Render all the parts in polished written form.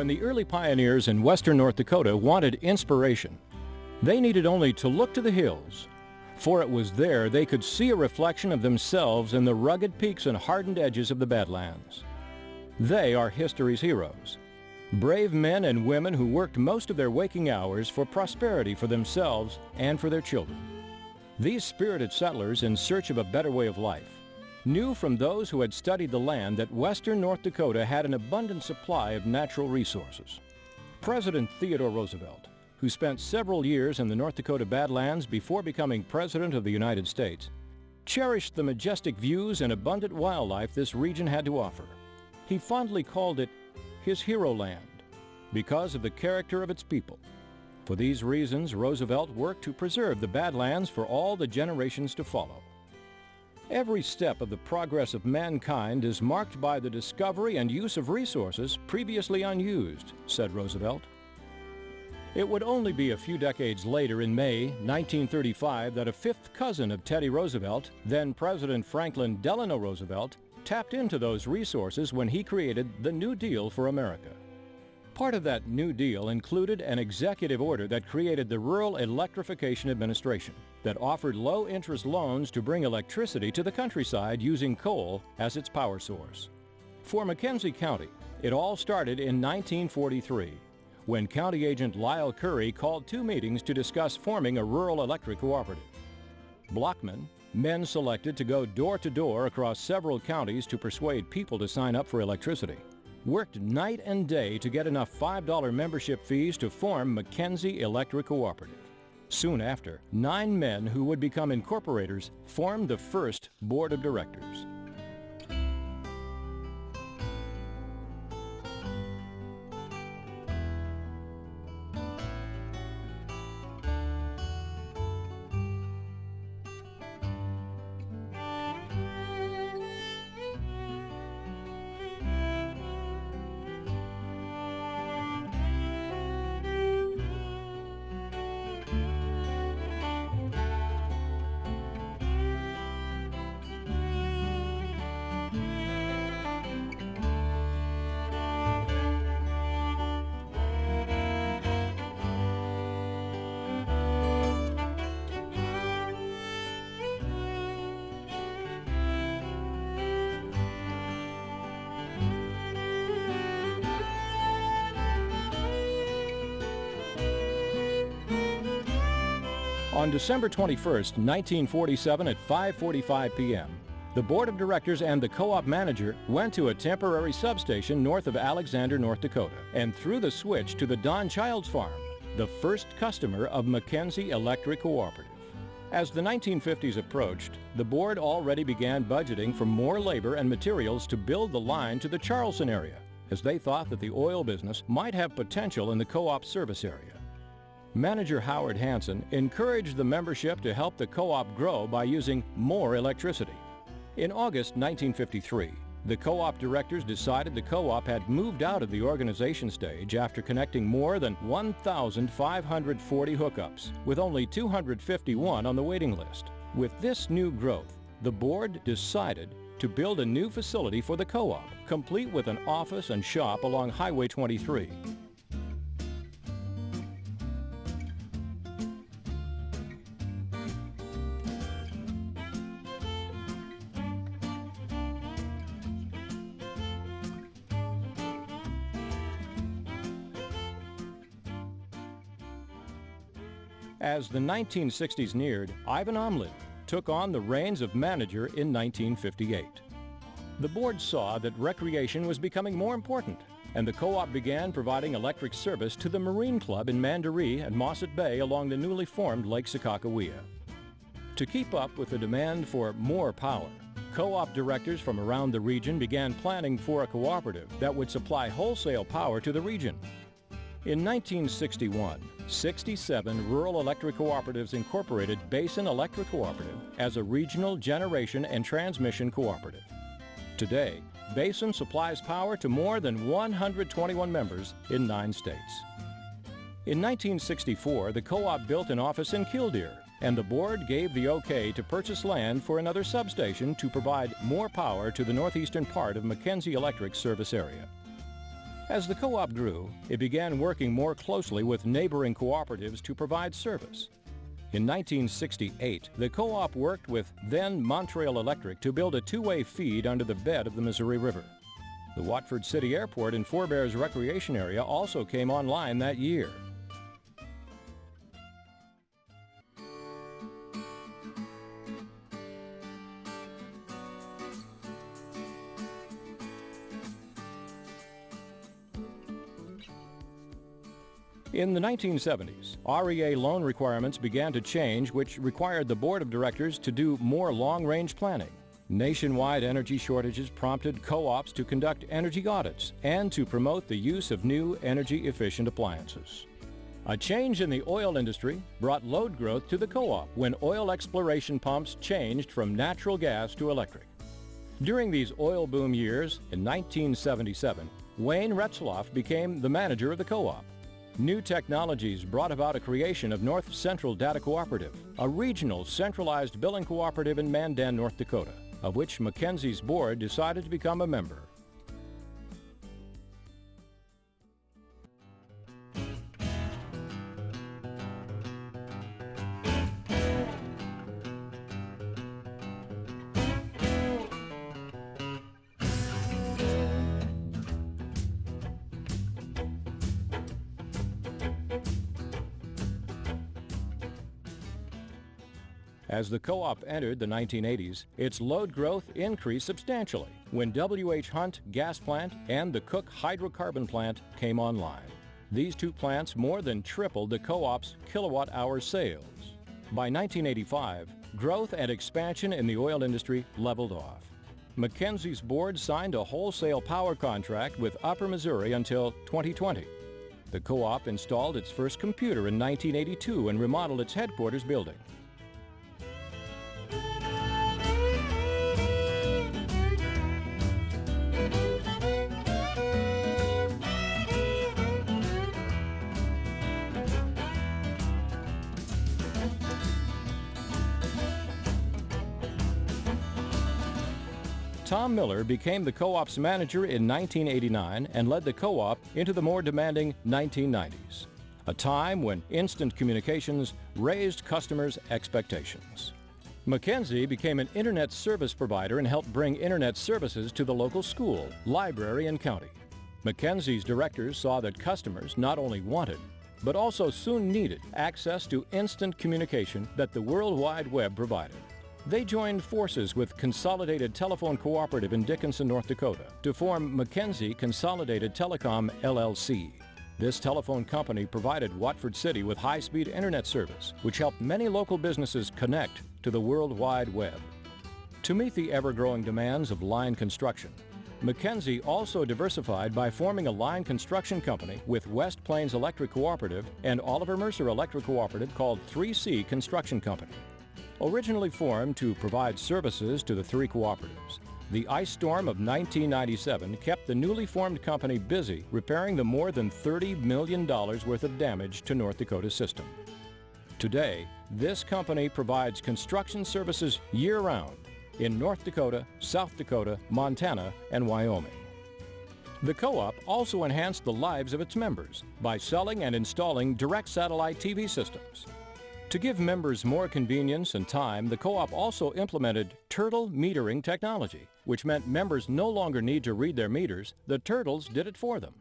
When the early pioneers in western North Dakota wanted inspiration, they needed only to look to the hills, for it was there they could see a reflection of themselves in the rugged peaks and hardened edges of the Badlands. They are history's heroes, brave men and women who worked most of their waking hours for prosperity for themselves and for their children. These spirited settlers in search of a better way of life knew from those who had studied the land that western North Dakota had an abundant supply of natural resources. President Theodore Roosevelt, who spent several years in the North Dakota Badlands before becoming President of the United States, cherished the majestic views and abundant wildlife this region had to offer. He fondly called it his hero land because of the character of its people. For these reasons, Roosevelt worked to preserve the Badlands for all the generations to follow. Every step of the progress of mankind is marked by the discovery and use of resources previously unused, said Roosevelt. It would only be a few decades later, in May 1935, that a fifth cousin of Teddy Roosevelt, then President Franklin Delano Roosevelt, tapped into those resources when he created the New Deal for America. Part of that New Deal included an executive order that created the Rural Electrification Administration that offered low-interest loans to bring electricity to the countryside using coal as its power source. For McKenzie County, it all started in 1943, when County Agent Lyle Curry called two meetings to discuss forming a rural electric cooperative. Blockmen, men selected to go door to door across several counties to persuade people to sign up for electricity, worked night and day to get enough $5 membership fees to form McKenzie Electric Cooperative. Soon after, 9 men who would become incorporators formed the first board of directors. On December 21, 1947 at 5:45 p.m., the board of directors and the co-op manager went to a temporary substation north of Alexander, North Dakota, and threw the switch to the Don Childs Farm, the first customer of McKenzie Electric Cooperative. As the 1950s approached, the board already began budgeting for more labor and materials to build the line to the Charleston area, as they thought that the oil business might have potential in the co-op service area. Manager Howard Hansen encouraged the membership to help the co-op grow by using more electricity. In August 1953, the co-op directors decided the co-op had moved out of the organization stage after connecting more than 1,540 hookups, with only 251 on the waiting list. With this new growth, the board decided to build a new facility for the co-op, complete with an office and shop along Highway 23. As the 1960s neared, Ivan Omlin took on the reins of manager in 1958. The board saw that recreation was becoming more important, and the co-op began providing electric service to the Marine Club in Mandaree and Mossett Bay along the newly formed Lake Sakakawea. To keep up with the demand for more power, co-op directors from around the region began planning for a cooperative that would supply wholesale power to the region. In 1961, 67 rural electric cooperatives incorporated Basin Electric Cooperative as a regional generation and transmission cooperative. Today, Basin supplies power to more than 121 members in 9 states. In 1964, the co-op built an office in Killdeer, and the board gave the okay to purchase land for another substation to provide more power to the northeastern part of McKenzie Electric's service area. As the co-op grew, it began working more closely with neighboring cooperatives to provide service. In 1968, the co-op worked with then Montreal Electric to build a two-way feed under the bed of the Missouri River. The Watford City Airport and Forebears Recreation Area also came online that year. In the 1970s, REA loan requirements began to change, which required the board of directors to do more long-range planning. Nationwide energy shortages prompted co-ops to conduct energy audits and to promote the use of new energy-efficient appliances. A change in the oil industry brought load growth to the co-op when oil exploration pumps changed from natural gas to electric. During these oil boom years, in 1977, Wayne Retzloff became the manager of the co-op. New technologies brought about a creation of North Central Data Cooperative, a regional centralized billing cooperative in Mandan, North Dakota, of which McKenzie's board decided to become a member. As the co-op entered the 1980s, its load growth increased substantially when W.H. Hunt gas plant and the Cook hydrocarbon plant came online. These two plants more than tripled the co-op's kilowatt-hour sales. By 1985, growth and expansion in the oil industry leveled off. McKenzie's board signed a wholesale power contract with Upper Missouri until 2020. The co-op installed its first computer in 1982 and remodeled its headquarters building. Tom Miller became the co-op's manager in 1989 and led the co-op into the more demanding 1990s, a time when instant communications raised customers' expectations. McKenzie became an internet service provider and helped bring internet services to the local school, library, and county. McKenzie's directors saw that customers not only wanted, but also soon needed access to instant communication that the World Wide Web provided. They joined forces with Consolidated Telephone Cooperative in Dickinson, North Dakota, to form McKenzie Consolidated Telecom, LLC. This telephone company provided Watford City with high-speed internet service, which helped many local businesses connect to the World Wide Web. To meet the ever-growing demands of line construction, McKenzie also diversified by forming a line construction company with West Plains Electric Cooperative and Oliver Mercer Electric Cooperative called 3C Construction Company. Originally formed to provide services to the three cooperatives, the ice storm of 1997 kept the newly formed company busy repairing the more than $30 million worth of damage to North Dakota's system. Today, this company provides construction services year-round in North Dakota, South Dakota, Montana, and Wyoming. The co-op also enhanced the lives of its members by selling and installing direct satellite TV systems. To give members more convenience and time, the co-op also implemented turtle metering technology, which meant members no longer need to read their meters. The turtles did it for them.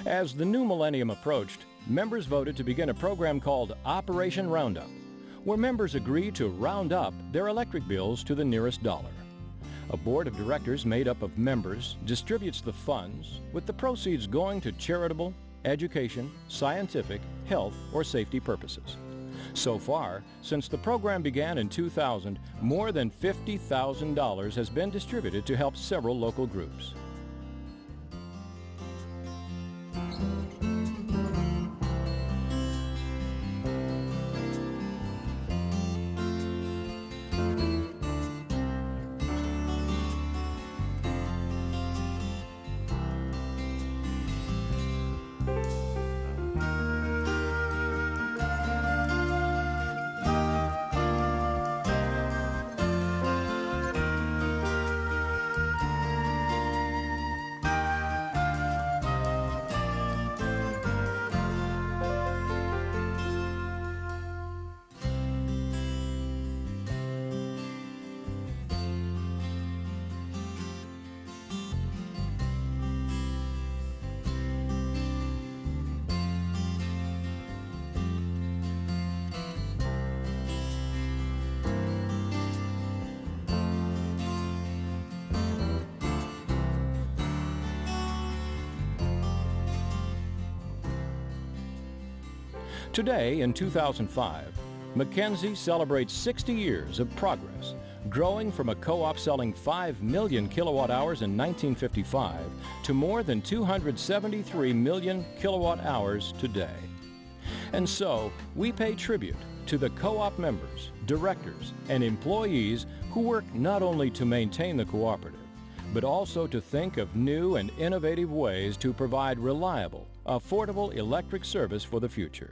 As the new millennium approached, members voted to begin a program called Operation Roundup, where members agree to round up their electric bills to the nearest dollar. A board of directors made up of members distributes the funds, with the proceeds going to charitable, education, scientific, health, or safety purposes. So far, since the program began in 2000, more than $50,000 has been distributed to help several local groups. Today, in 2005, McKenzie celebrates 60 years of progress, growing from a co-op selling 5 million kilowatt hours in 1955 to more than 273 million kilowatt hours today. And so, we pay tribute to the co-op members, directors, and employees who work not only to maintain the cooperative, but also to think of new and innovative ways to provide reliable, affordable electric service for the future.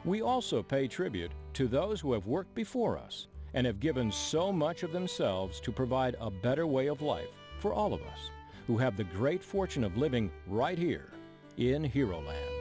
We also pay tribute to those who have worked before us and have given so much of themselves to provide a better way of life for all of us who have the great fortune of living right here in Hero Land.